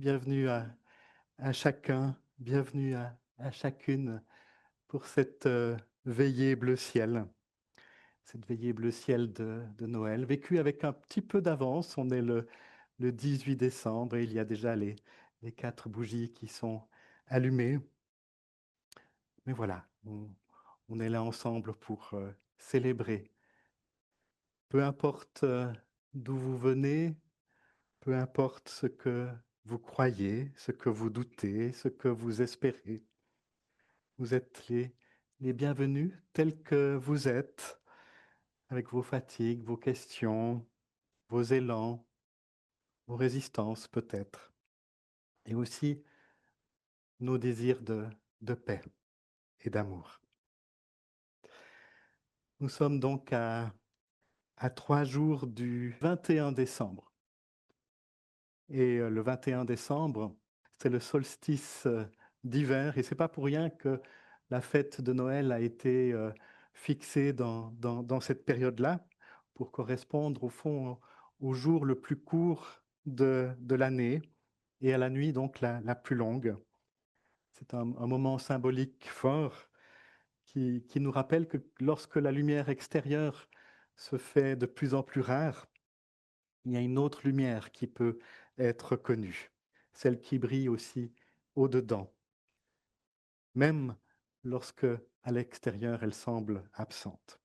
bienvenue à chacun, bienvenue à chacune pour cette veillée bleu ciel, cette veillée bleu ciel de Noël, vécue avec un petit peu d'avance. On est le 18 décembre et il y a déjà les 4 bougies qui sont allumées. Mais voilà, on est là ensemble pour célébrer. Peu importe d'où vous venez, peu importe ce que vous croyez, ce que vous doutez, ce que vous espérez, vous êtes les bienvenus tels que vous êtes, avec vos fatigues, vos questions, vos élans, vos résistances peut-être, et aussi nos désirs de paix et d'amour. Nous sommes donc à 3 jours du 21 décembre. Et le 21 décembre, c'est le solstice d'hiver, et c'est pas pour rien que la fête de Noël a été fixée dans cette période-là, pour correspondre au fond au jour le plus court de l'année et à la nuit donc la plus longue. C'est un moment symbolique fort qui nous rappelle que lorsque la lumière extérieure se fait de plus en plus rare, il y a une autre lumière qui peut être connue, celle qui brille aussi au-dedans, même lorsque à l'extérieur elle semble absente.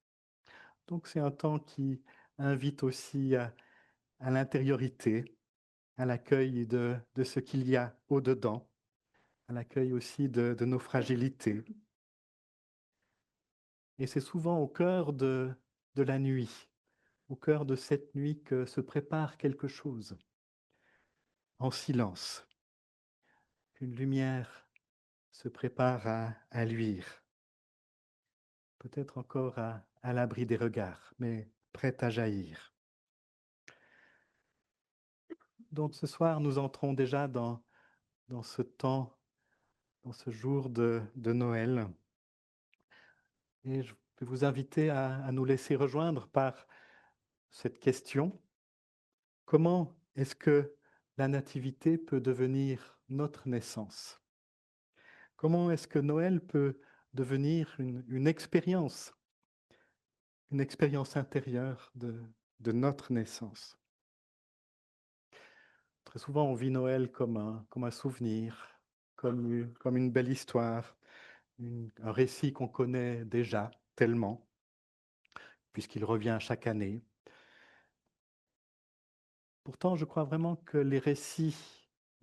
Donc c'est un temps qui invite aussi à l'intériorité, à l'accueil de ce qu'il y a au-dedans, à l'accueil aussi de nos fragilités. Et c'est souvent au cœur de la nuit, au cœur de cette nuit que se prépare quelque chose, en silence, qu'une lumière se prépare à luire, peut-être encore à l'abri des regards, mais prête à jaillir. Donc ce soir, nous entrons déjà dans ce temps, dans ce jour de Noël. Et je vais vous inviter à nous laisser rejoindre par cette question. Comment est-ce que la nativité peut devenir notre naissance? Comment est-ce que Noël peut devenir une expérience intérieure de notre naissance? Très souvent, on vit Noël comme un souvenir, comme une belle histoire, un récit qu'on connaît déjà tellement, puisqu'il revient chaque année. Pourtant, je crois vraiment que les récits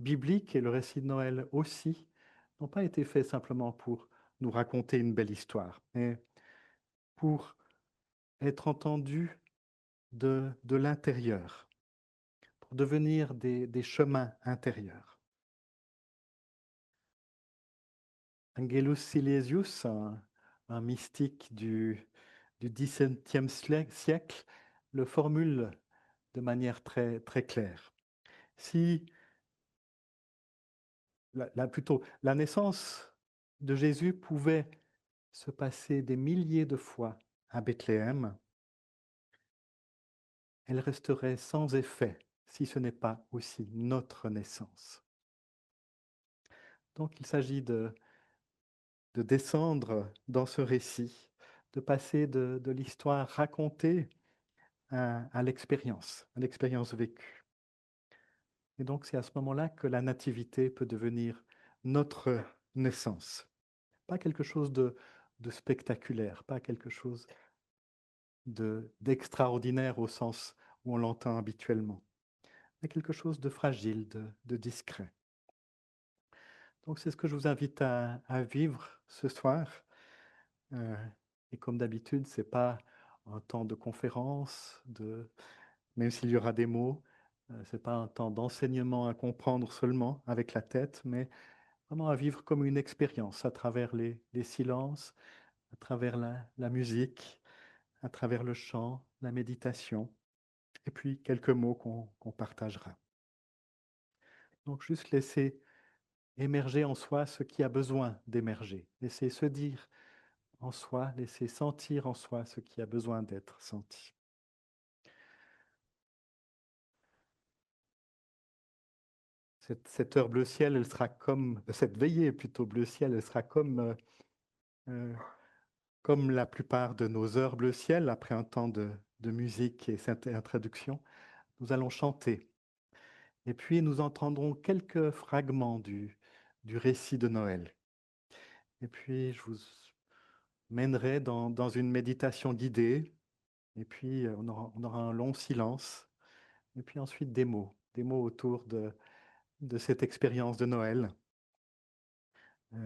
bibliques et le récit de Noël aussi n'ont pas été faits simplement pour nous raconter une belle histoire, mais pour être entendus de l'intérieur, pour devenir des chemins intérieurs. Angelus Silesius, un mystique du XVIIe siècle, le formule de manière très, très claire. Si plutôt la naissance de Jésus pouvait se passer des milliers de fois à Bethléem, elle resterait sans effet si ce n'est pas aussi notre naissance. Donc il s'agit de descendre dans ce récit, de passer de l'histoire racontée à l'expérience vécue. Et donc c'est à ce moment-là que la nativité peut devenir notre naissance. Pas quelque chose de spectaculaire, pas quelque chose d'extraordinaire au sens où on l'entend habituellement, mais quelque chose de fragile, de discret. Donc c'est ce que je vous invite à vivre ce soir. Euh, et comme d'habitude, c'est pas un temps de conférence, même s'il y aura des mots, c'est pas un temps d'enseignement à comprendre seulement avec la tête, mais vraiment à vivre comme une expérience à travers les silences, à travers la musique, à travers le chant, la méditation, et puis quelques mots qu'on partagera. Donc juste laisser émerger en soi ce qui a besoin d'émerger, laisser se dire en soi, laisser sentir en soi ce qui a besoin d'être senti. cette heure bleu ciel, elle sera comme cette veillée plutôt bleu ciel, elle sera comme la plupart de nos heures bleu ciel, après un temps de musique et cette introduction, nous allons chanter. Et puis nous entendrons quelques fragments du récit de Noël. Et puis je vous mènerai dans une méditation guidée. Et puis on aura un long silence. Et puis ensuite des mots autour de cette expérience de Noël,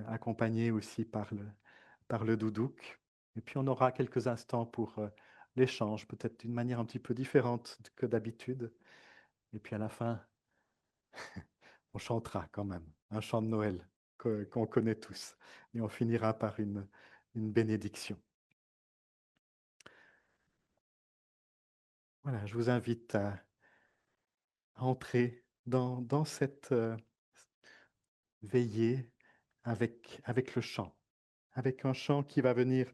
accompagnée aussi par le doudouk. Et puis on aura quelques instants pour l'échange, peut-être d'une manière un petit peu différente que d'habitude. Et puis à la fin, on chantera quand même un chant de Noël qu'on connaît tous. Et on finira par une bénédiction. Voilà, je vous invite à entrer dans cette veillée avec le chant, avec un chant qui va venir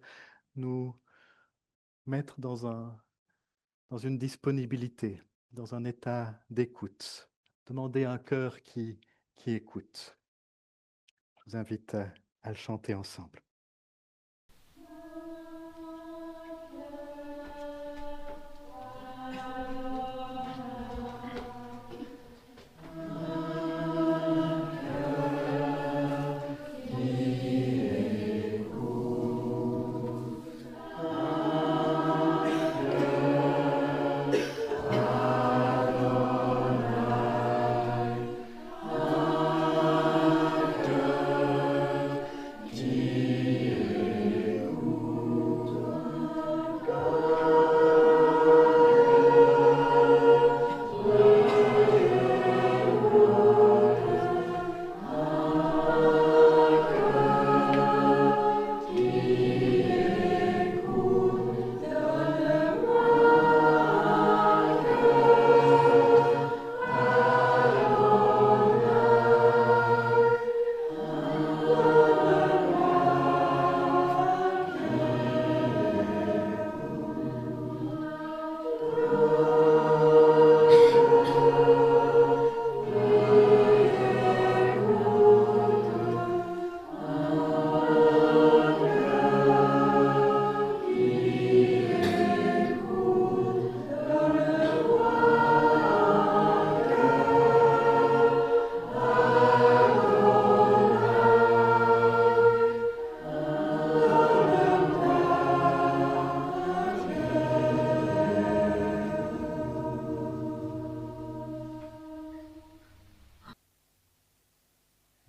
nous mettre dans une disponibilité, dans un état d'écoute, demander un cœur qui écoute. Je vous invite à le chanter ensemble.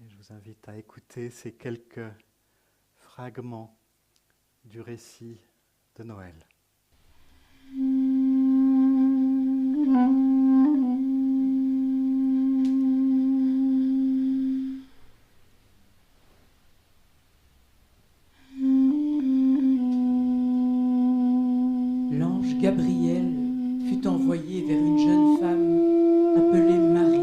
Je vous invite à écouter ces quelques fragments du récit de Noël. L'ange Gabriel fut envoyé vers une jeune femme appelée Marie.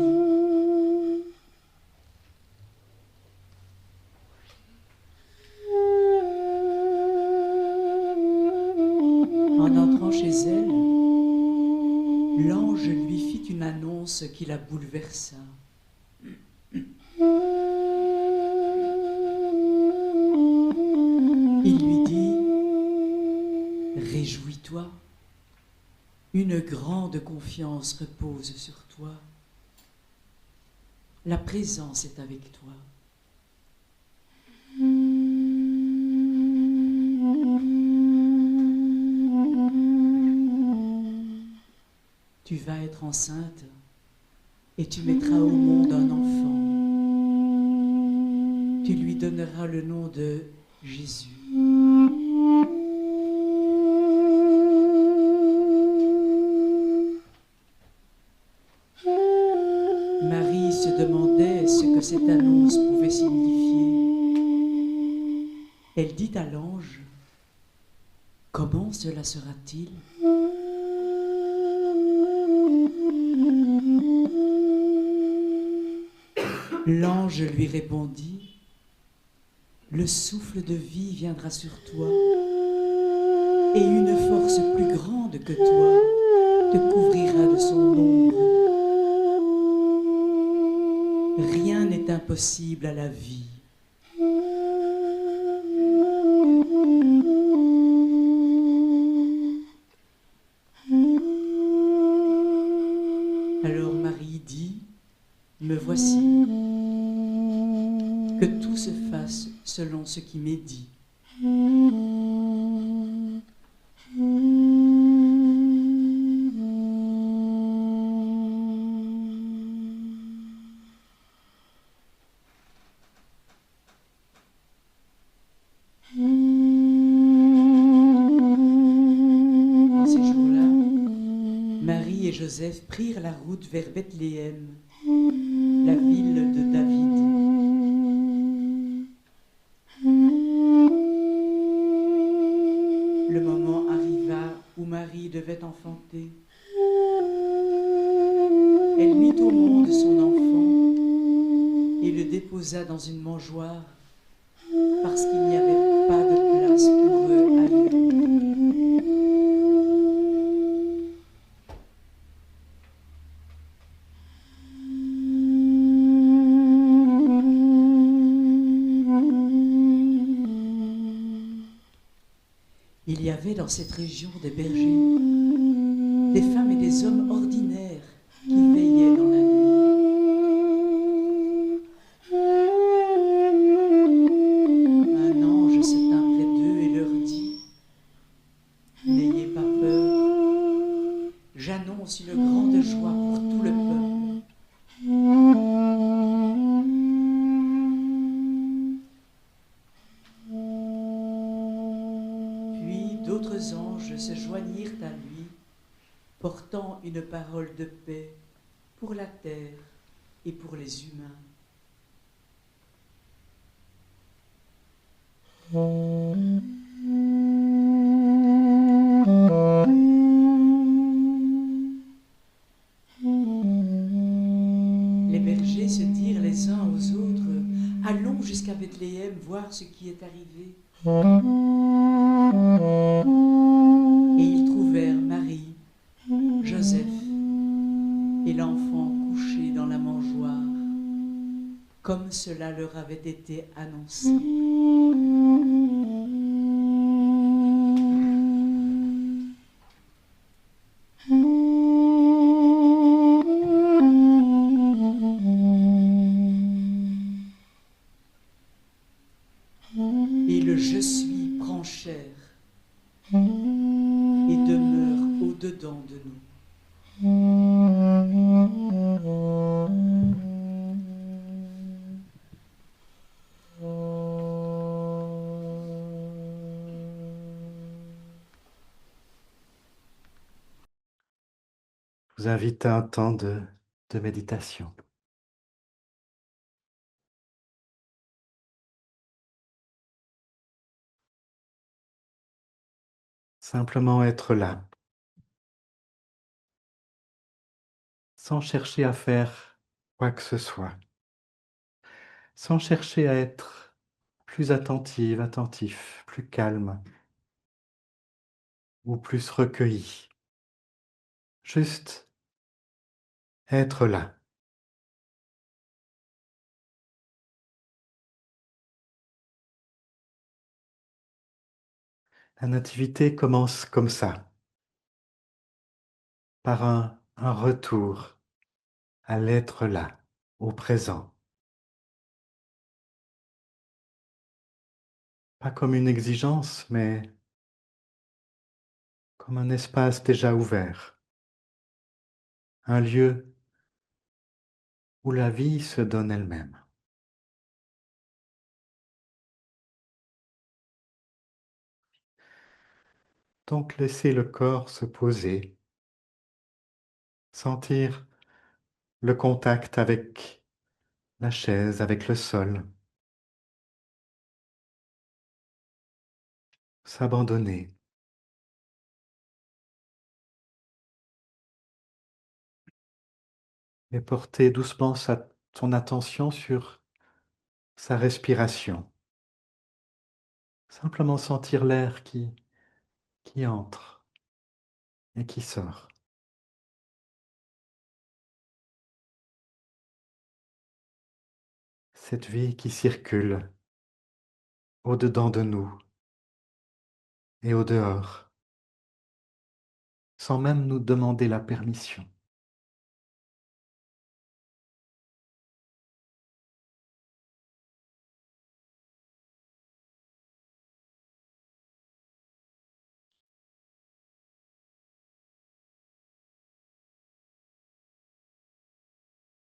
En entrant chez elle, l'ange lui fit une annonce qui la bouleversa. Il lui dit : « Réjouis-toi, une grande confiance repose sur toi. La présence est avec toi. Tu vas être enceinte et tu mettras au monde un enfant. Tu lui donneras le nom de Jésus. Marie se demandait ce que cette annonce pouvait signifier. Elle dit à l'ange : « Comment cela sera-t-il ? » L'ange lui répondit : « Le souffle de vie viendra sur toi, et une force plus grande que toi te couvrira de son ombre. Rien n'est impossible à la vie. Alors Marie dit, me voici, que tout se fasse selon ce qui m'est dit. En ces jours-là, Marie et Joseph prirent la route vers Bethléem, la ville de David. Le moment arriva où Marie devait enfanter. Elle mit au monde son enfant et le déposa dans une mangeoire parce qu'il n'y avait pas de place pour eux ailleurs. Il y avait dans cette région des bergers, des femmes et des hommes ordinaires qui veillaient dans la nuit. Un ange se tint près d'eux et leur dit, n'ayez pas peur, j'annonce une grande joie pour tout le peuple. Puis d'autres anges se joignirent à lui, portant une parole de paix pour la terre et pour les humains. Les bergers se dirent les uns aux autres, allons jusqu'à Bethléem voir ce qui est arrivé. Et ils trouvèrent Marie, Joseph et l'enfant couché dans la mangeoire, comme cela leur avait été annoncé. Et le je suis prend chair et demeure au-dedans de nous. Je vous invite à un temps de méditation. Simplement être là, sans chercher à faire quoi que ce soit, sans chercher à être plus attentive, attentif, plus calme ou plus recueilli. Juste être là. La nativité commence comme ça, par un retour à l'être là, au présent. Pas comme une exigence, mais comme un espace déjà ouvert, un lieu où la vie se donne elle-même. Donc laissez le corps se poser, sentir le contact avec la chaise, avec le sol, s'abandonner. Et porter doucement son attention sur sa respiration. Simplement sentir l'air qui entre et qui sort. cette vie qui circule au-dedans de nous et au dehors, sans même nous demander la permission.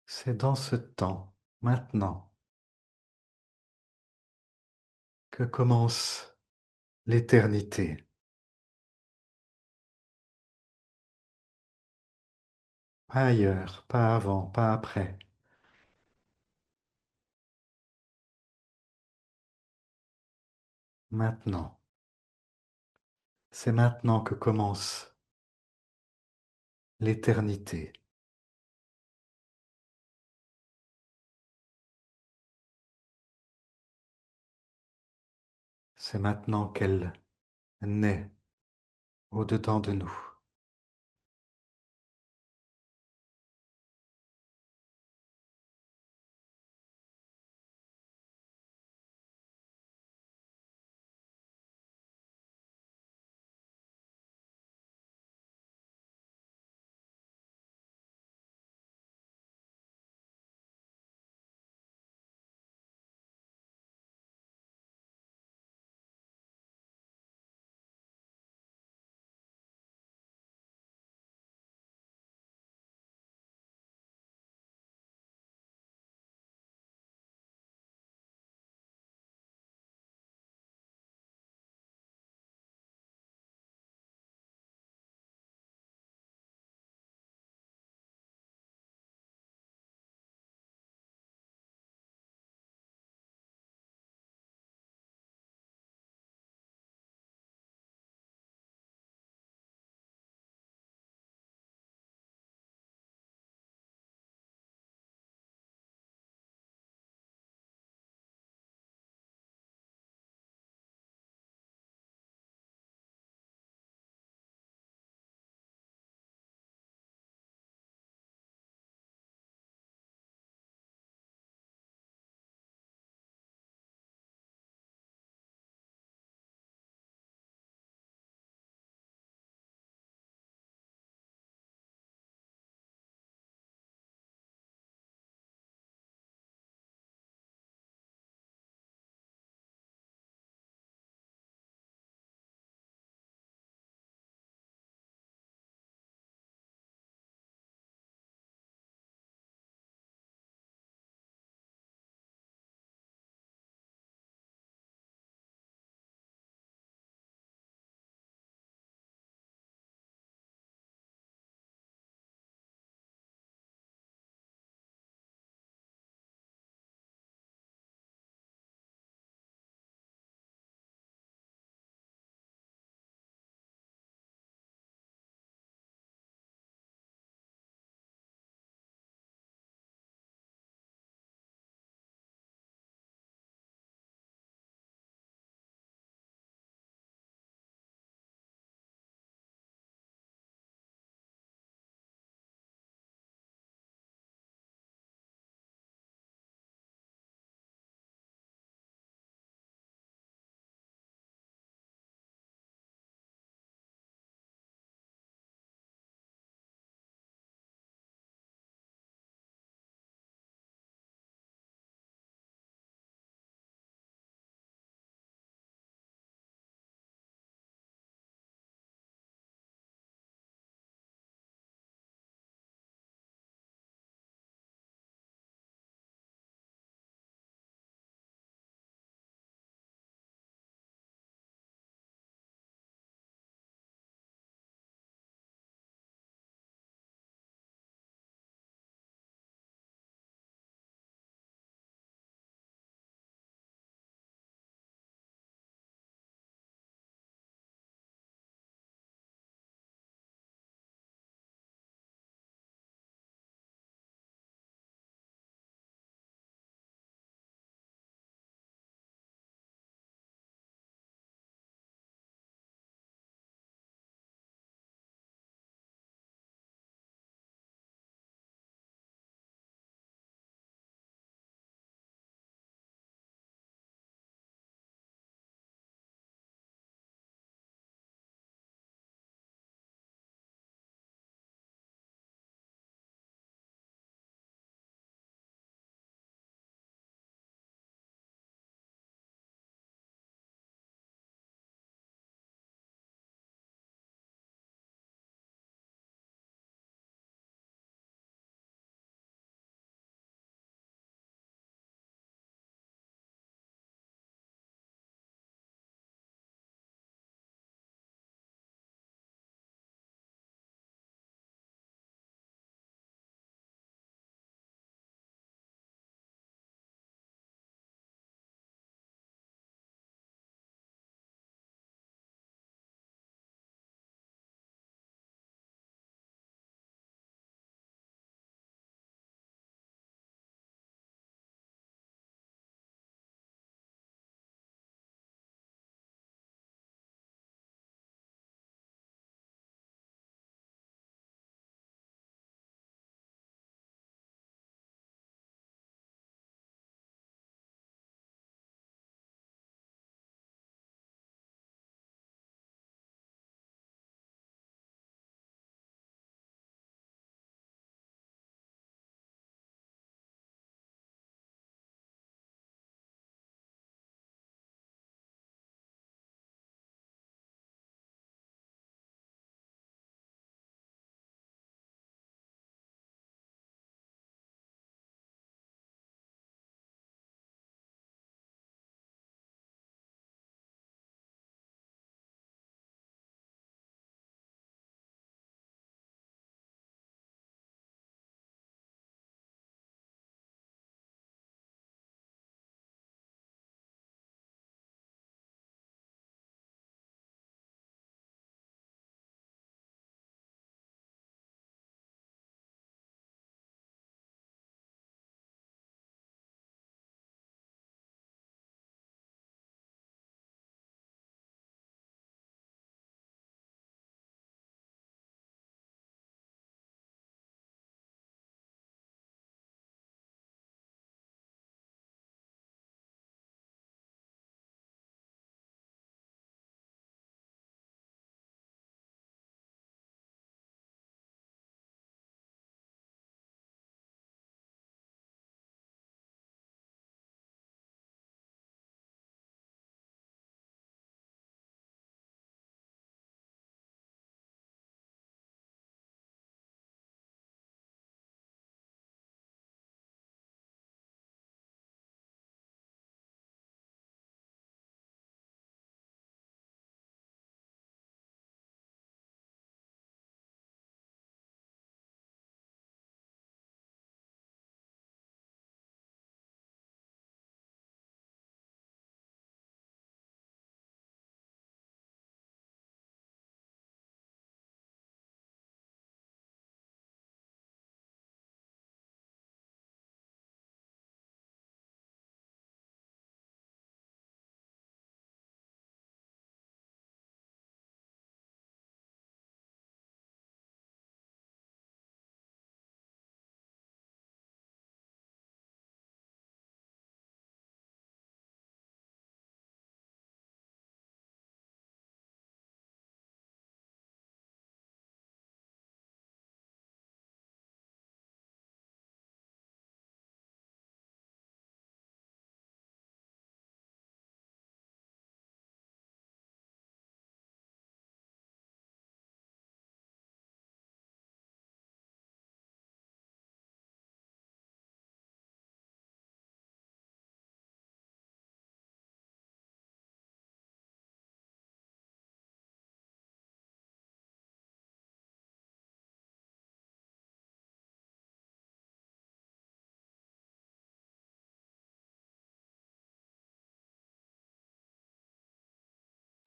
C'est dans ce temps, maintenant, que commence l'éternité. Pas ailleurs, pas avant, pas après. Maintenant. C'est maintenant que commence l'éternité. C'est maintenant qu'elle naît au-dedans de nous.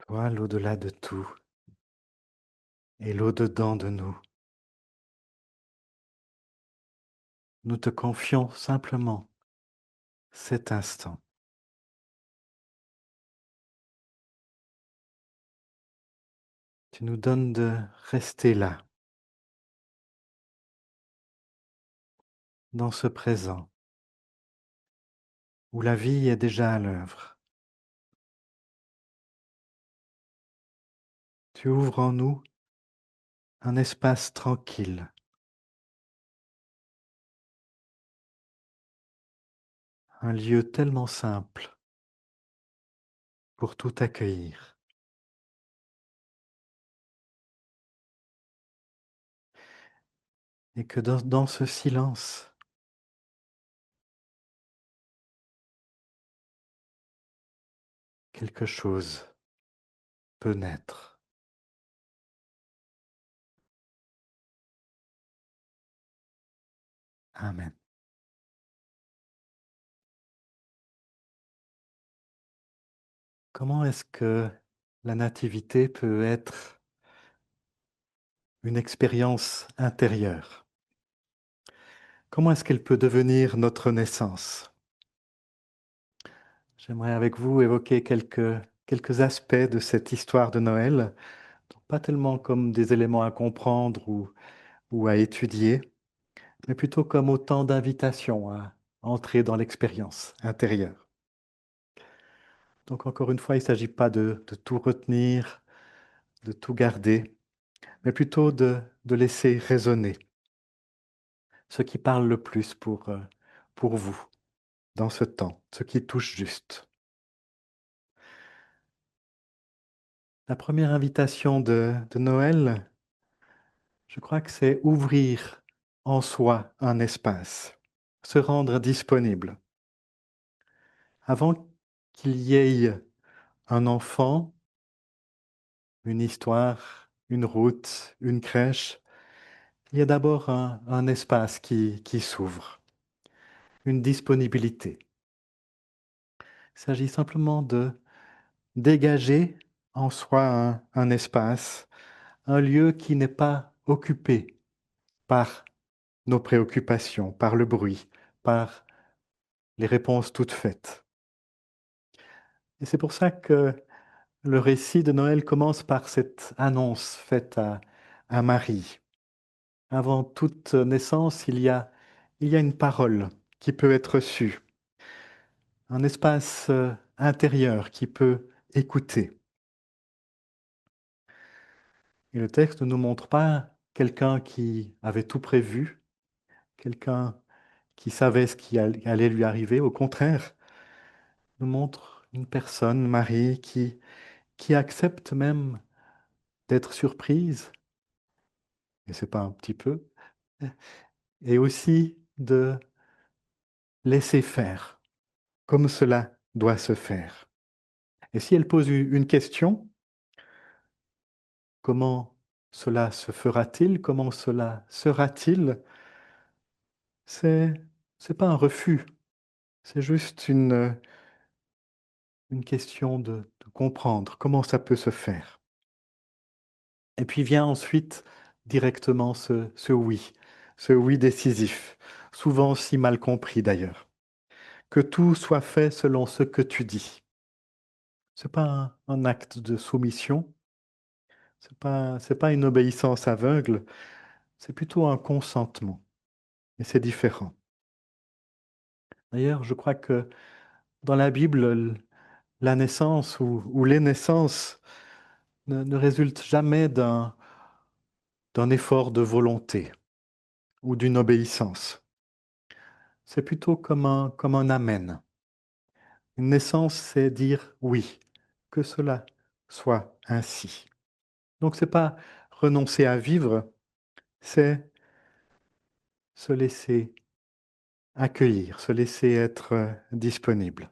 toi l'au-delà de tout et l'au-dedans de nous. Nous te confions simplement cet instant. Tu nous donnes de rester là, dans ce présent, où la vie est déjà à l'œuvre. Tu ouvres en nous un espace tranquille, un lieu tellement simple pour tout accueillir. Et que dans ce silence, quelque chose peut naître. Amen. Comment est-ce que la nativité peut être une expérience intérieure? Comment est-ce qu'elle peut devenir notre naissance? J'aimerais avec vous évoquer quelques aspects de cette histoire de Noël, pas tellement comme des éléments à comprendre ou à étudier, mais plutôt comme autant d'invitations à entrer dans l'expérience intérieure. Donc encore une fois, il ne s'agit pas de tout retenir, de tout garder, mais plutôt de laisser résonner ce qui parle le plus pour vous dans ce temps, ce qui touche juste. La première invitation de Noël, je crois que c'est ouvrir en soi un espace, se rendre disponible. Avant qu'il y ait un enfant, une histoire, une route, une crèche, il y a d'abord un espace qui s'ouvre, une disponibilité. Il s'agit simplement de dégager en soi un espace, un lieu qui n'est pas occupé par nos préoccupations, par le bruit, par les réponses toutes faites. Et c'est pour ça que le récit de Noël commence par cette annonce faite à Marie. Avant toute naissance, il y a une parole qui peut être reçue, un espace intérieur qui peut écouter. Et le texte ne nous montre pas quelqu'un qui avait tout prévu, quelqu'un qui savait ce qui allait lui arriver. Au contraire, nous montre une personne, Marie, qui accepte même d'être surprise, et c'est pas un petit peu, et aussi de laisser faire, comme cela doit se faire. Et si elle pose une question, comment cela se fera-t-il? Comment cela sera-t-il? C'est, c'est pas un refus, c'est juste une question de comprendre comment ça peut se faire. Et puis vient ensuite directement ce oui décisif, souvent si mal compris d'ailleurs. Que tout soit fait selon ce que tu dis. C'est pas un acte de soumission, c'est pas une obéissance aveugle, c'est plutôt un consentement. Et c'est différent. D'ailleurs, je crois que dans la Bible, la naissance ou les naissances ne résultent jamais d'un effort de volonté ou d'une obéissance. C'est plutôt comme un amen. Une naissance, c'est dire oui, que cela soit ainsi. Donc c'est pas renoncer à vivre, c'est se laisser accueillir, se laisser être disponible.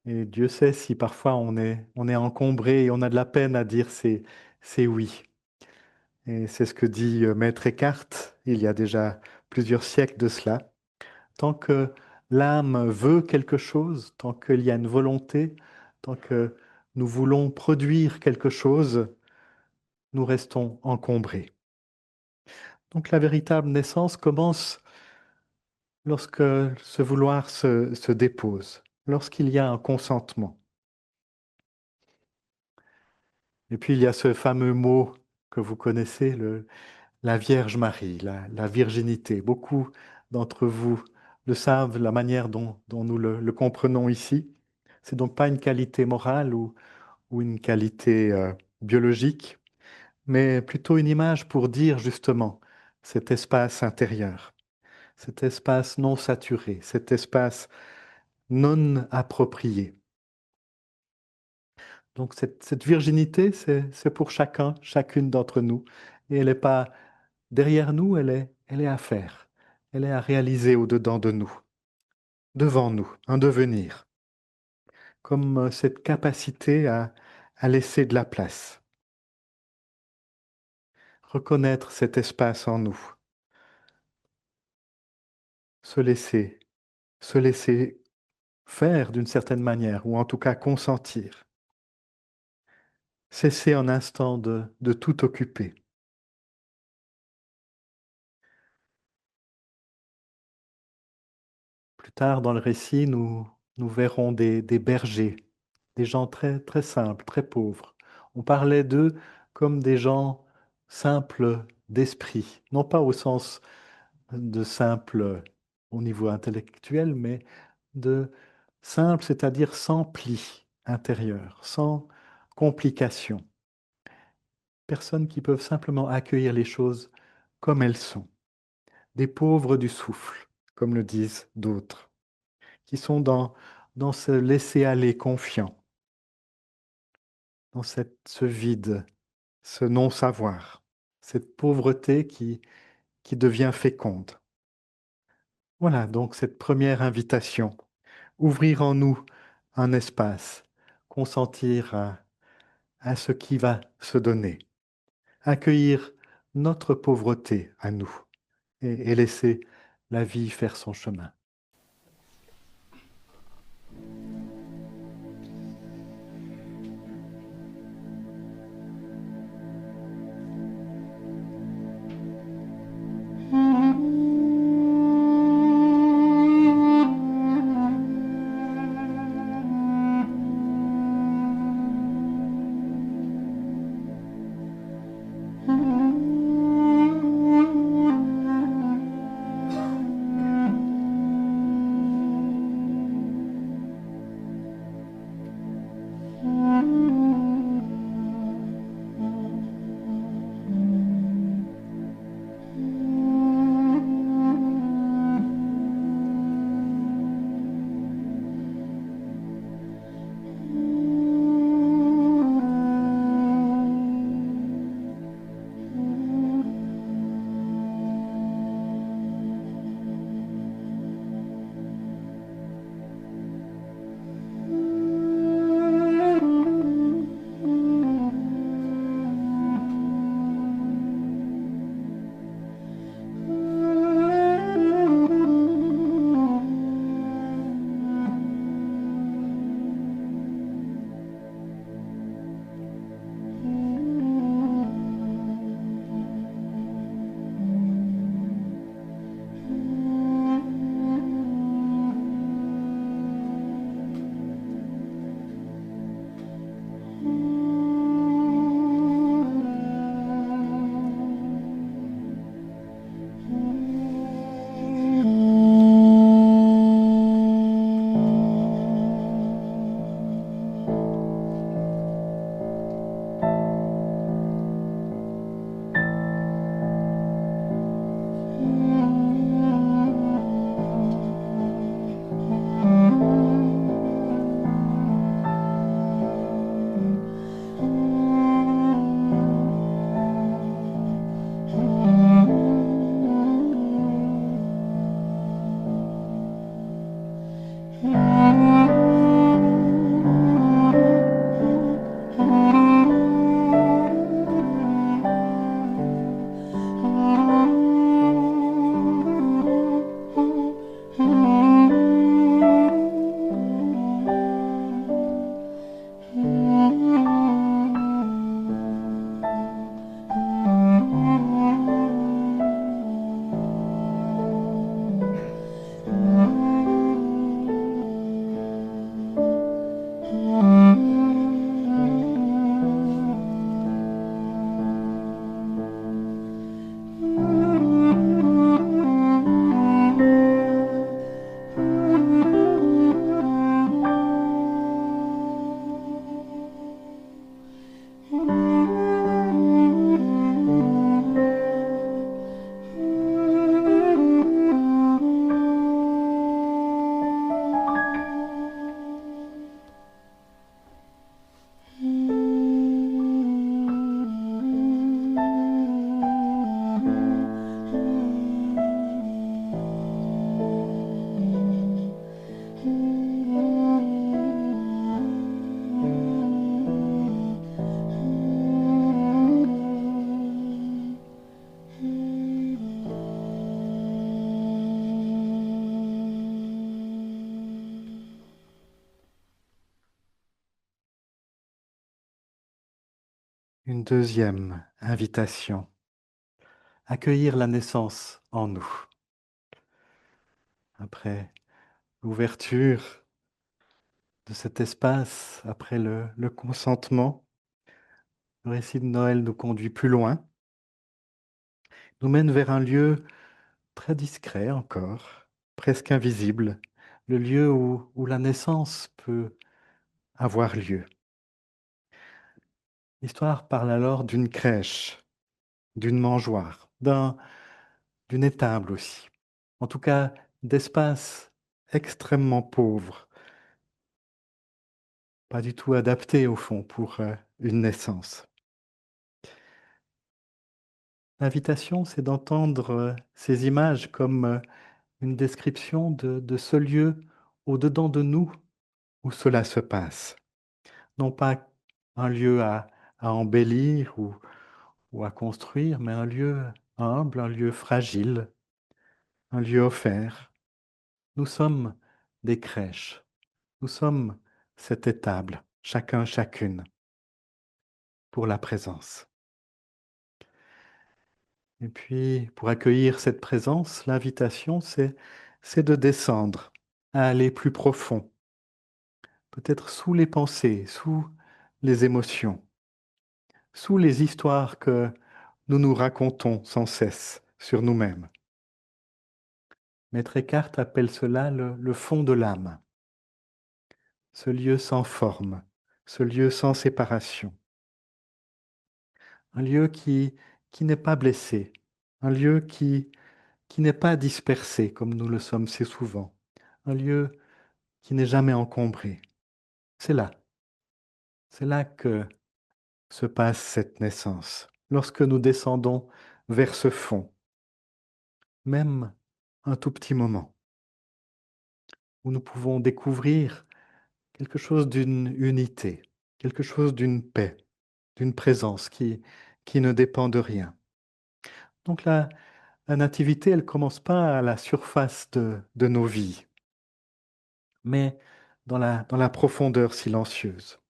Et Dieu sait si parfois on est encombré et on a de la peine à dire c'est oui. Et c'est ce que dit Maître Eckhart il y a déjà plusieurs siècles de cela. Tant que l'âme veut quelque chose, tant qu'il y a une volonté, Tant que nous voulons produire quelque chose, nous restons encombrés. Donc la véritable naissance commence lorsque ce vouloir se dépose, lorsqu'il y a un consentement. Et puis il y a ce fameux mot que vous connaissez, la Vierge Marie, la virginité. Beaucoup d'entre vous le savent, la manière dont nous le comprenons ici. C'est donc pas une qualité morale ou une qualité biologique, mais plutôt une image pour dire justement cet espace intérieur, cet espace non saturé, cet espace non approprié. Donc cette virginité, c'est pour chacun, chacune d'entre nous. Et elle n'est pas derrière nous, elle est à faire. Elle est à réaliser au-dedans de nous, devant nous, un devenir, comme cette capacité à laisser de la place, reconnaître cet espace en nous, se laisser, se laisser faire d'une certaine manière, ou en tout cas consentir. Cesser un instant de tout occuper. Plus tard dans le récit, nous verrons des bergers, des gens très, très simples, très pauvres. On parlait d'eux comme des gens simples d'esprit, non pas au sens de simple au niveau intellectuel, mais de simple, c'est-à-dire sans pli intérieur, sans complication. Personnes qui peuvent simplement accueillir les choses comme elles sont. Des pauvres du souffle, comme le disent d'autres, qui sont dans ce laisser-aller confiant, dans ce vide, ce non-savoir, cette pauvreté qui devient féconde. Voilà donc cette première invitation, ouvrir en nous un espace, consentir à ce qui va se donner, accueillir notre pauvreté à nous et laisser la vie faire son chemin. Mm-hmm. Une deuxième invitation, accueillir la naissance en nous. Après l'ouverture de cet espace, après le consentement, le récit de Noël nous conduit plus loin, nous mène vers un lieu très discret encore, presque invisible, le lieu où la naissance peut avoir lieu. L'histoire parle alors d'une crèche, d'une mangeoire, d'une étable aussi. En tout cas, d'espaces extrêmement pauvres, pas du tout adaptés au fond pour une naissance. L'invitation, c'est d'entendre ces images comme une description de ce lieu au-dedans de nous où cela se passe. Non pas un lieu à embellir ou à construire, mais un lieu humble, un lieu fragile, un lieu offert. Nous sommes des crèches, nous sommes cette étable, chacun, chacune, pour la présence. Et puis, pour accueillir cette présence, l'invitation, c'est de descendre, à aller plus profond, peut-être sous les pensées, sous les émotions, sous les histoires que nous nous racontons sans cesse sur nous-mêmes. Maître Eckhart appelle cela le fond de l'âme, ce lieu sans forme, ce lieu sans séparation, un lieu qui n'est pas blessé, un lieu qui n'est pas dispersé comme nous le sommes si souvent, un lieu qui n'est jamais encombré. C'est là que se passe cette naissance, lorsque nous descendons vers ce fond, même un tout petit moment, où nous pouvons découvrir quelque chose d'une unité, quelque chose d'une paix, d'une présence qui ne dépend de rien. Donc la nativité, elle commence pas à la surface de nos vies, mais dans la profondeur silencieuse,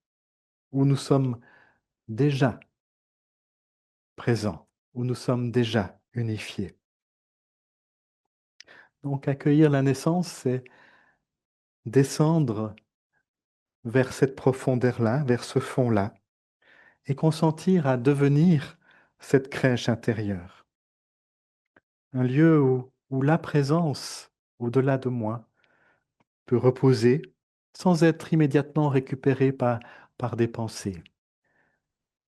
où nous sommes déjà présents, où nous sommes déjà unifiés. Donc accueillir la naissance, c'est descendre vers cette profondeur-là, vers ce fond-là, et consentir à devenir cette crèche intérieure. Un lieu où la présence, au-delà de moi, peut reposer sans être immédiatement récupérée par des pensées,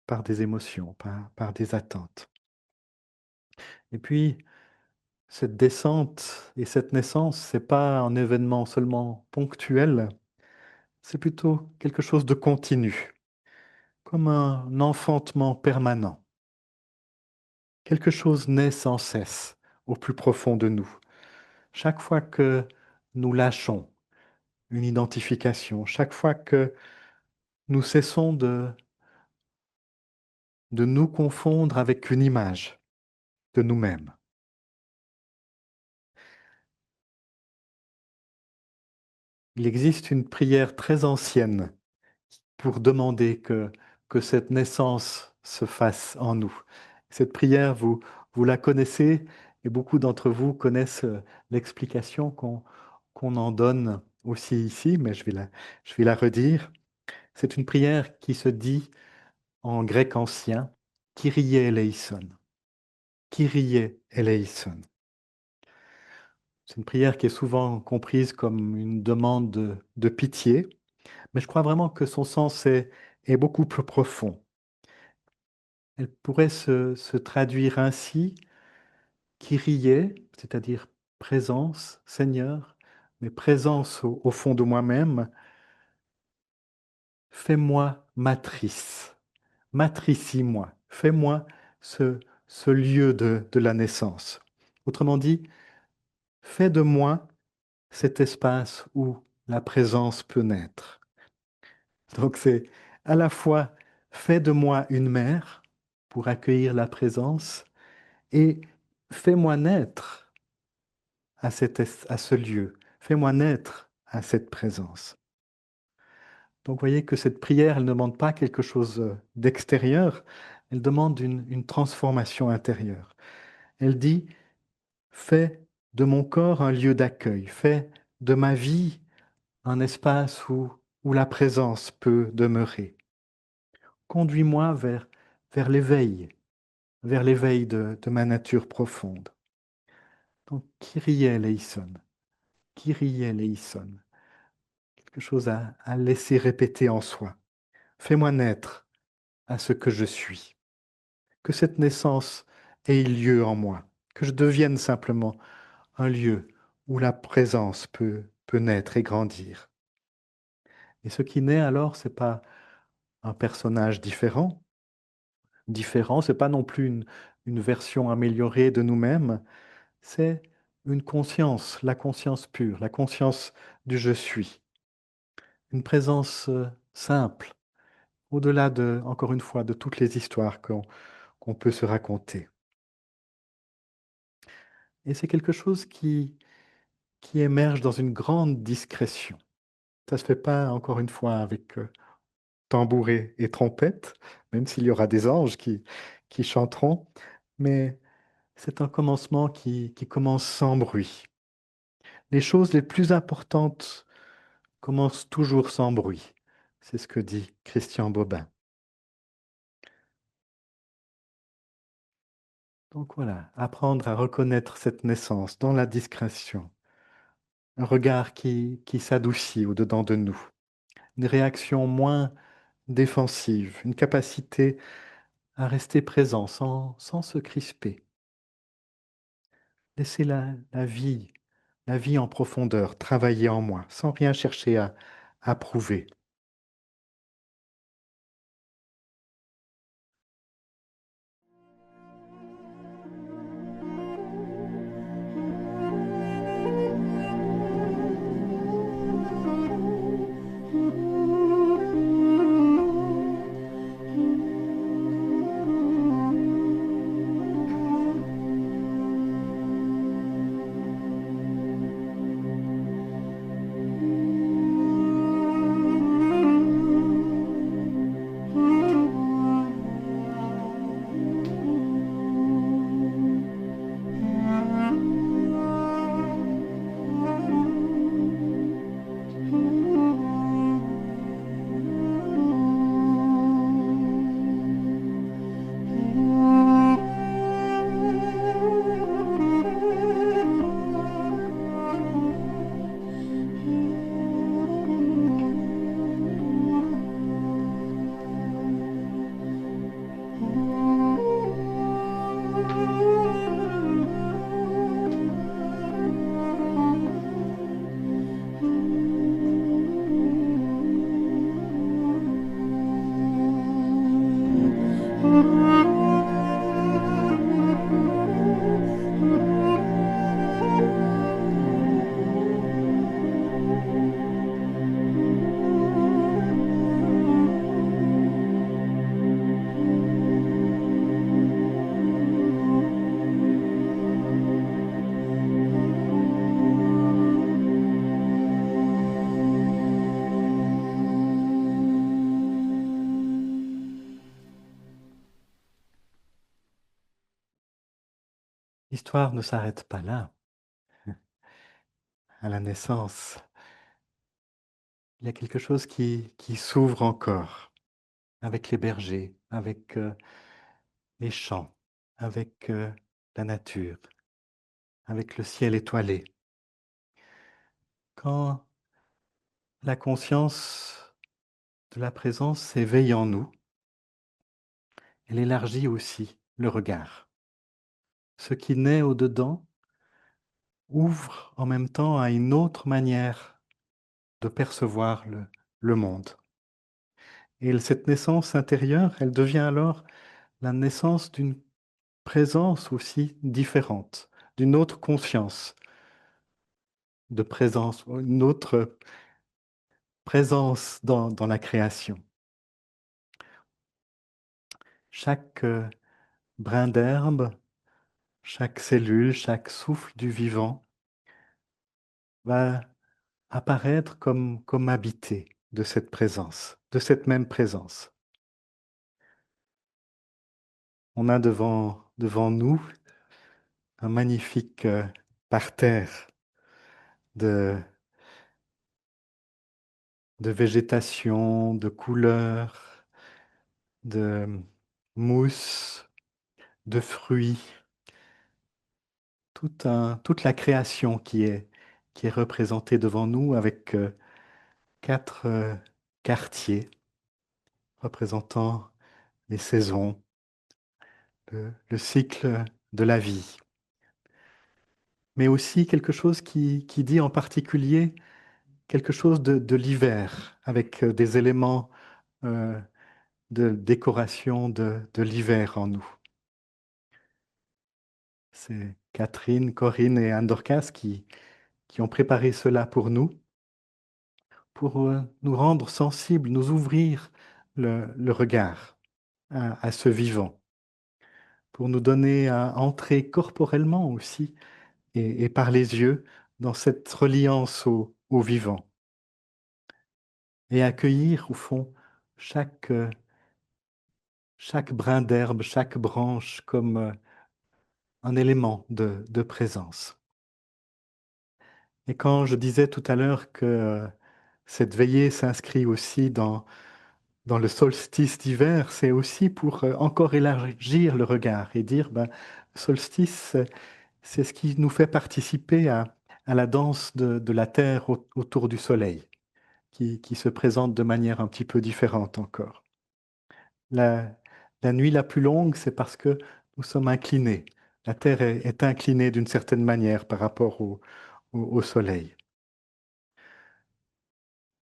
par des émotions, par des attentes. Et puis, cette descente et cette naissance, c'est pas un événement seulement ponctuel, c'est plutôt quelque chose de continu, comme un enfantement permanent. Quelque chose naît sans cesse au plus profond de nous. Chaque fois que nous lâchons une identification, chaque fois que nous cessons de nous confondre avec une image de nous-mêmes. Il existe une prière très ancienne pour demander que cette naissance se fasse en nous. Cette prière, vous la connaissez et beaucoup d'entre vous connaissent l'explication qu'on en donne aussi ici, mais je vais la redire. C'est une prière qui se dit en grec ancien, Kyrie eleison. Kyrie eleison. C'est une prière qui est souvent comprise comme une demande de pitié, mais je crois vraiment que son sens est beaucoup plus profond. Elle pourrait se traduire ainsi: Kyrie, c'est-à-dire présence, Seigneur, mais présence au fond de moi-même, fais-moi matrice, matricie-moi, fais-moi ce, ce lieu de la naissance. Autrement dit, fais de moi cet espace où la présence peut naître. Donc c'est à la fois fais de moi une mère pour accueillir la présence et fais-moi naître à, à ce lieu, fais-moi naître à cette présence. Donc vous voyez que cette prière, elle ne demande pas quelque chose d'extérieur, elle demande une transformation intérieure. Elle dit, fais de mon corps un lieu d'accueil, fais de ma vie un espace où la présence peut demeurer. Conduis-moi vers l'éveil de ma nature profonde. Donc, Kyrie eleison, Kyrie eleison, quelque chose à laisser répéter en soi. Fais-moi naître à ce que je suis. Que cette naissance ait lieu en moi, que je devienne simplement un lieu où la présence peut naître et grandir. Et ce qui naît alors, c'est pas un personnage différent. Différent, c'est pas non plus une version améliorée de nous-mêmes, c'est une conscience, la conscience pure, la conscience du je suis. Une présence simple, au-delà de, encore une fois, de toutes les histoires qu'on peut se raconter. Et c'est quelque chose qui émerge dans une grande discrétion. Ça se fait pas, encore une fois, avec tambouret et trompette, même s'il y aura des anges qui chanteront, mais c'est un commencement qui commence sans bruit. Les choses les plus importantes commencent toujours sans bruit. C'est ce que dit Christian Bobin. Donc voilà, apprendre à reconnaître cette naissance dans la discrétion, un regard qui s'adoucit au-dedans de nous, une réaction moins défensive, une capacité à rester présent sans se crisper. Laisser la vie en profondeur, travailler en moi, sans rien chercher à prouver. L'histoire ne s'arrête pas là, à la naissance. Il y a quelque chose qui s'ouvre encore avec les bergers, avec les champs, avec la nature, avec le ciel étoilé. Quand la conscience de la présence s'éveille en nous, elle élargit aussi le regard. Ce qui naît au-dedans ouvre en même temps à une autre manière de percevoir le monde. Et cette naissance intérieure, elle devient alors la naissance d'une présence aussi différente, d'une autre conscience de présence, une autre présence dans la création. Chaque brin d'herbe, chaque cellule, chaque souffle du vivant va apparaître comme habité de cette présence, de cette même présence. On a devant nous un magnifique parterre de, de végétation, de couleurs, de mousse, de fruits, toute la création qui est représentée devant nous avec 4 quartiers représentant les saisons, le cycle de la vie. Mais aussi quelque chose qui dit en particulier quelque chose de l'hiver, avec des éléments euh, de décoration de l'hiver en nous. C'est Catherine, Corinne et Anne Dorcas qui ont préparé cela pour nous rendre sensibles, nous ouvrir le regard à ce vivant, pour nous donner à entrer corporellement aussi et par les yeux dans cette reliance au vivant et accueillir au fond chaque, chaque brin d'herbe, chaque branche comme un élément de présence. Et quand je disais tout à l'heure que cette veillée s'inscrit aussi dans le solstice d'hiver, c'est aussi pour encore élargir le regard et dire, ben, solstice, c'est ce qui nous fait participer à la danse de la Terre autour du Soleil, qui se présente de manière un petit peu différente encore. La, la nuit la plus longue, c'est parce que nous sommes inclinés. La Terre est inclinée d'une certaine manière par rapport au Soleil.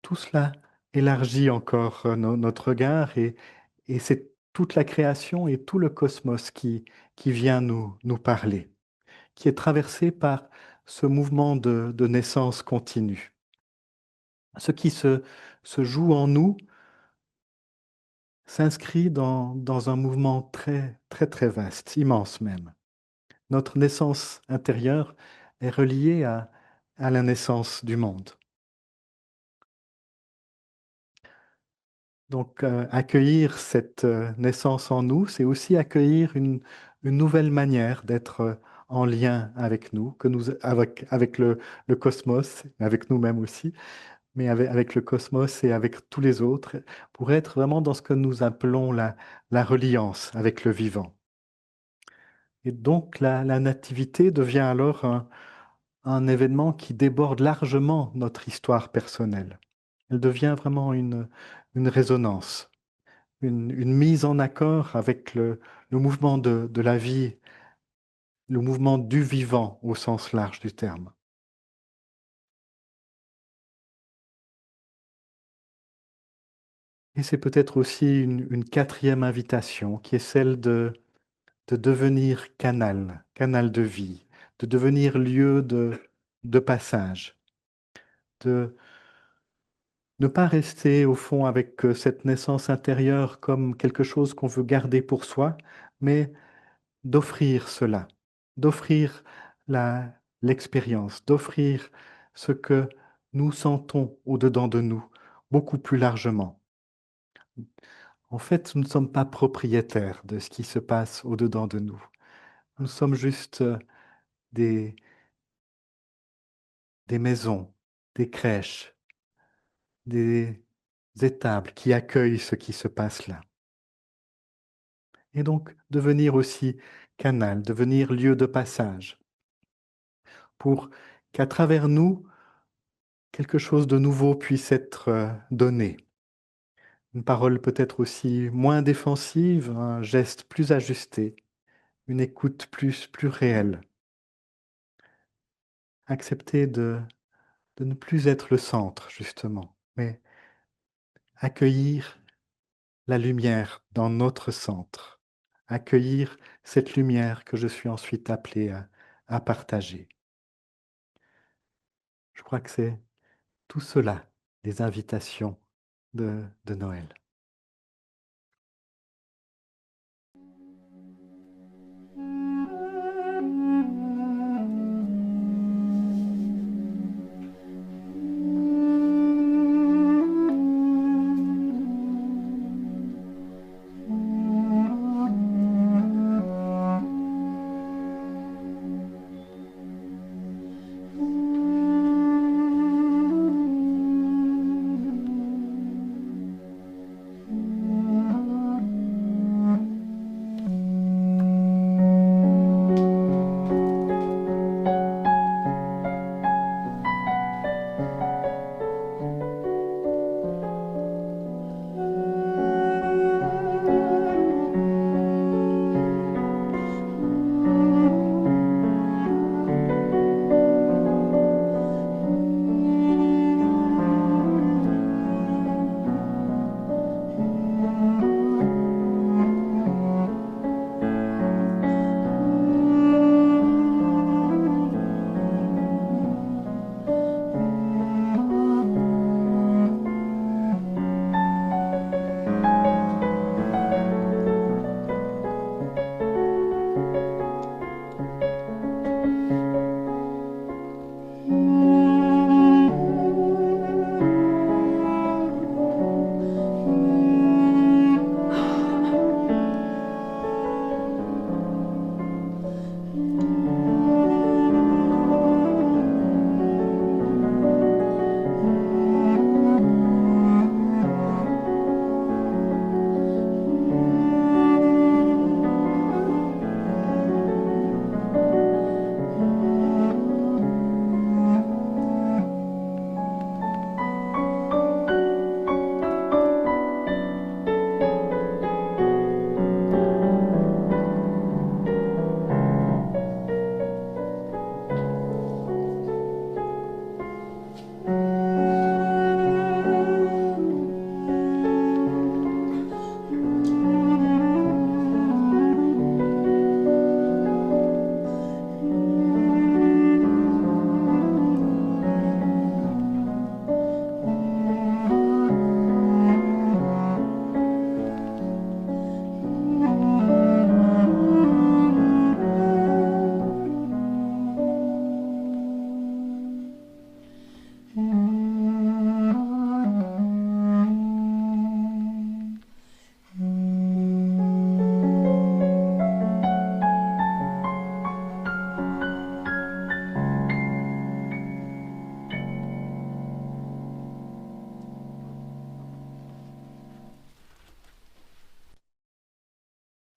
Tout cela élargit encore notre regard et c'est toute la création et tout le cosmos qui vient nous parler, qui est traversé par ce mouvement de naissance continue. Ce qui se joue en nous s'inscrit dans un mouvement très, très, très vaste, immense même. Notre naissance intérieure est reliée à la naissance du monde. Donc, accueillir cette naissance en nous, c'est aussi accueillir une nouvelle manière d'être en lien avec nous, avec le cosmos, avec nous-mêmes aussi, mais avec le cosmos et avec tous les autres, pour être vraiment dans ce que nous appelons la reliance avec le vivant. Et donc, la nativité devient alors un événement qui déborde largement notre histoire personnelle. Elle devient vraiment une résonance. Une mise en accord avec le mouvement de la vie, le mouvement du vivant au sens large du terme. Et c'est peut-être aussi une quatrième invitation qui est celle de devenir canal, canal de vie, de devenir lieu de passage, de ne pas rester au fond avec cette naissance intérieure comme quelque chose qu'on veut garder pour soi, mais d'offrir cela, d'offrir l'expérience, d'offrir ce que nous sentons au-dedans de nous, beaucoup plus largement. En fait, nous ne sommes pas propriétaires de ce qui se passe au-dedans de nous. Nous sommes juste des, des maisons, des crèches, des étables qui accueillent ce qui se passe là. Et donc, devenir aussi canal, devenir lieu de passage, pour qu'à travers nous, quelque chose de nouveau puisse être donné, une parole peut-être aussi moins défensive, un geste plus ajusté, une écoute plus réelle. Accepter de ne plus être le centre, justement, mais accueillir la lumière dans notre centre, accueillir cette lumière que je suis ensuite appelé à partager. Je crois que c'est tout cela, les invitations de Noël.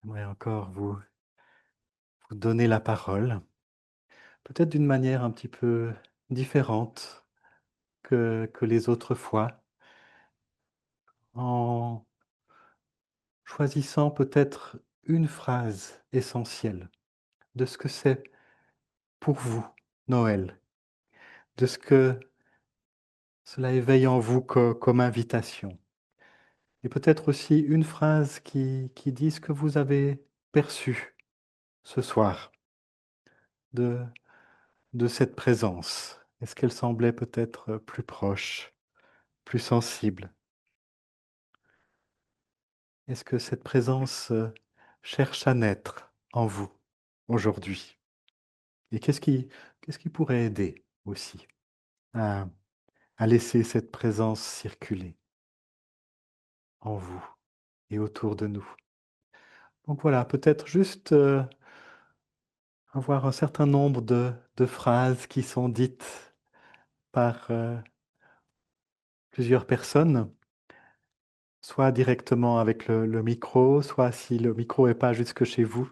J'aimerais encore vous donner la parole, peut-être d'une manière un petit peu différente que les autres fois, en choisissant peut-être une phrase essentielle de ce que c'est pour vous Noël, de ce que cela éveille en vous comme invitation. Et peut-être aussi une phrase qui dit ce que vous avez perçu ce soir de, de cette présence. Est-ce qu'elle semblait peut-être plus proche, plus sensible? Est-ce que cette présence cherche à naître en vous aujourd'hui? Et qu'est-ce qui pourrait aider aussi à, à laisser cette présence circuler en vous et autour de nous? Donc voilà, peut-être juste avoir un certain nombre de phrases qui sont dites par plusieurs personnes, soit directement avec le micro, soit si le micro n'est pas jusque chez vous,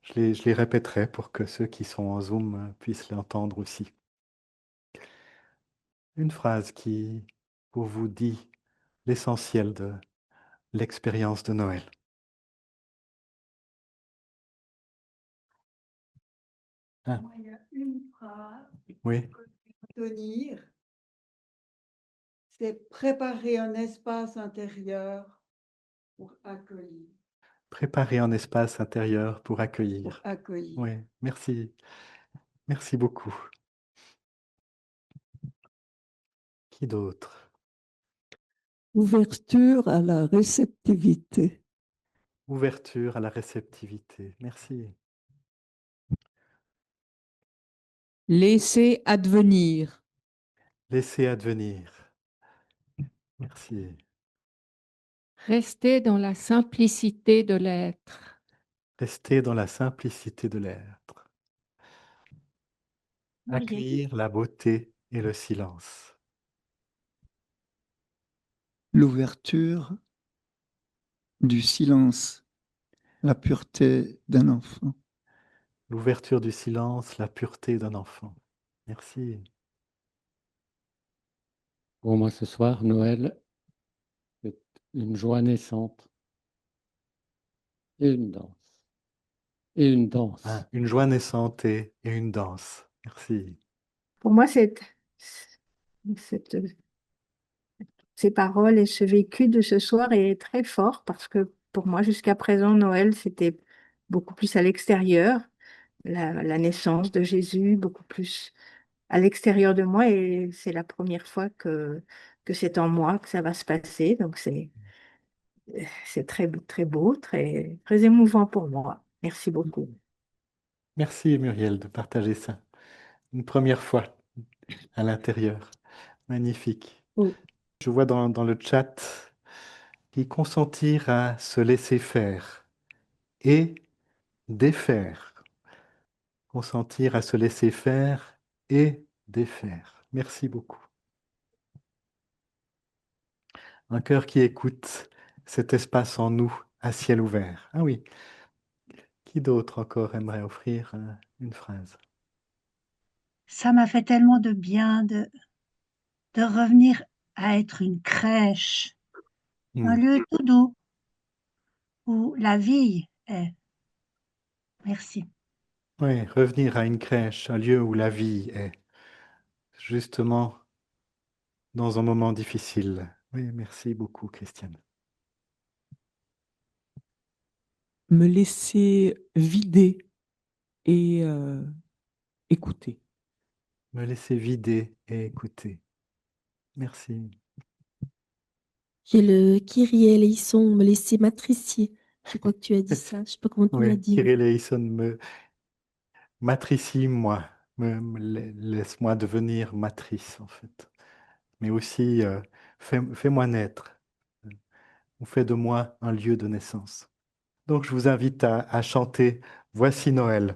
je les répéterai pour que ceux qui sont en Zoom puissent l'entendre aussi. Une phrase qui, pour vous, dit l'essentiel l'expérience de Noël. Ah. Moi, il y a une phrase Oui, que je vais retenir, c'est préparer un espace intérieur pour accueillir. préparer un espace intérieur pour Pour accueillir. accueillir. Oui, merci. Merci beaucoup. Qui d'autre? Ouverture à la réceptivité. Ouverture à la réceptivité. Merci. Laisser advenir. Laisser advenir. Merci. Rester dans la simplicité de l'être. Rester dans la simplicité de l'être. Accueillir la beauté et le silence. L'ouverture du silence, la pureté d'un enfant. L'ouverture du silence, la pureté d'un enfant. Merci. Pour moi, ce soir, Noël, c'est une joie naissante et une danse. Et une danse. Ah, une joie naissante et une danse. Merci. Pour moi, ces paroles et ce vécu de ce soir est très fort parce que pour moi, jusqu'à présent, Noël, c'était beaucoup plus à l'extérieur, la naissance de Jésus, beaucoup plus à l'extérieur de moi et c'est la première fois que c'est en moi que ça va se passer. Donc, c'est très, très beau, très, très émouvant pour moi. Merci beaucoup. Merci Muriel de partager ça. Une première fois à l'intérieur. Magnifique. Oui. Je vois dans le chat qui consentir à se laisser faire et défaire. Consentir à se laisser faire et défaire. Merci beaucoup. Un cœur qui écoute cet espace en nous à ciel ouvert. Ah oui. Qui d'autre encore aimerait offrir une phrase? Ça m'a fait tellement de bien de revenir à être une crèche, un lieu tout doux où la vie est. Merci. Oui, revenir à une crèche, un lieu où la vie est justement dans un moment difficile. Oui, merci beaucoup, Christiane. Me laisser vider et écouter. Me laisser vider et écouter. Merci. J'ai le Kyrie eleison, me laisser matricier. Je crois que tu as dit ça. Je ne sais pas comment tu l'as Oui, dit. Kyrie eleison, matricie moi, laisse-moi devenir matrice en fait. Mais aussi, fais-moi naître, ou fais de moi un lieu de naissance. Donc je vous invite à chanter Voici Noël.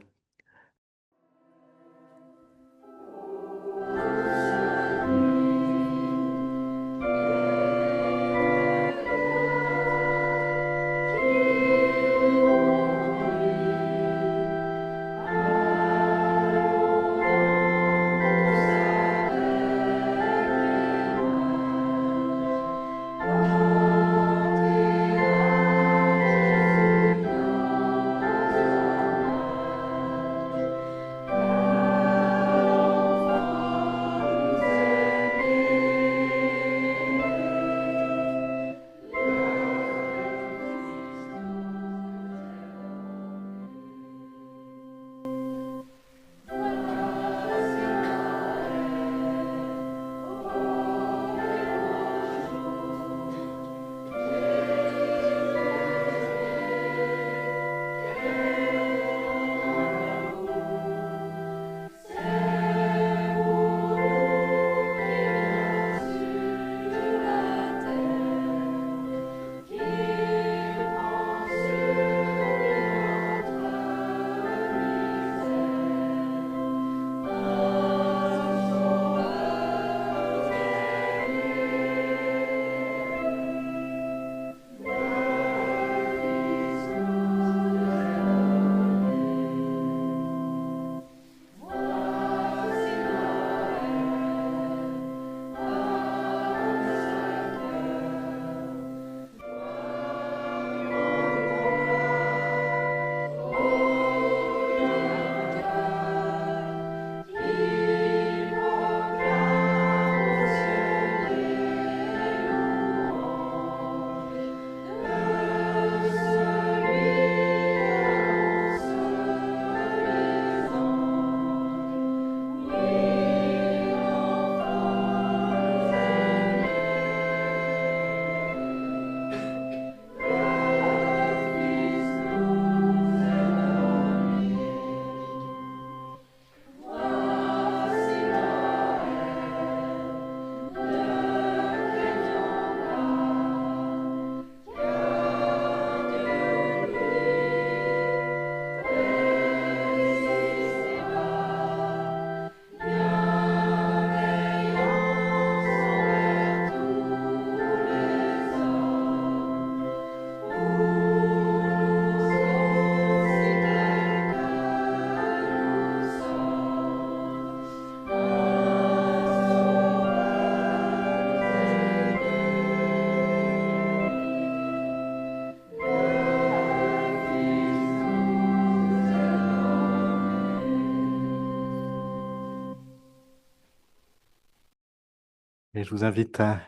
Et je vous invite à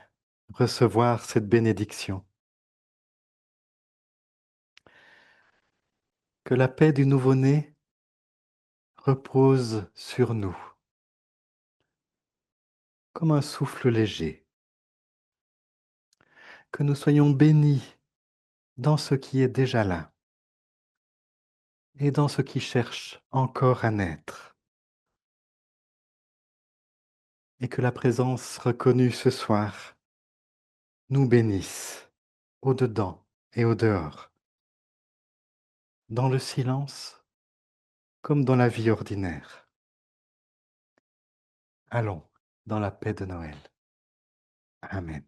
recevoir cette bénédiction. Que la paix du nouveau-né repose sur nous, comme un souffle léger. Que nous soyons bénis dans ce qui est déjà là et dans ce qui cherche encore à naître. Et que la présence reconnue ce soir nous bénisse au-dedans et au-dehors, dans le silence comme dans la vie ordinaire. Allons dans la paix de Noël. Amen.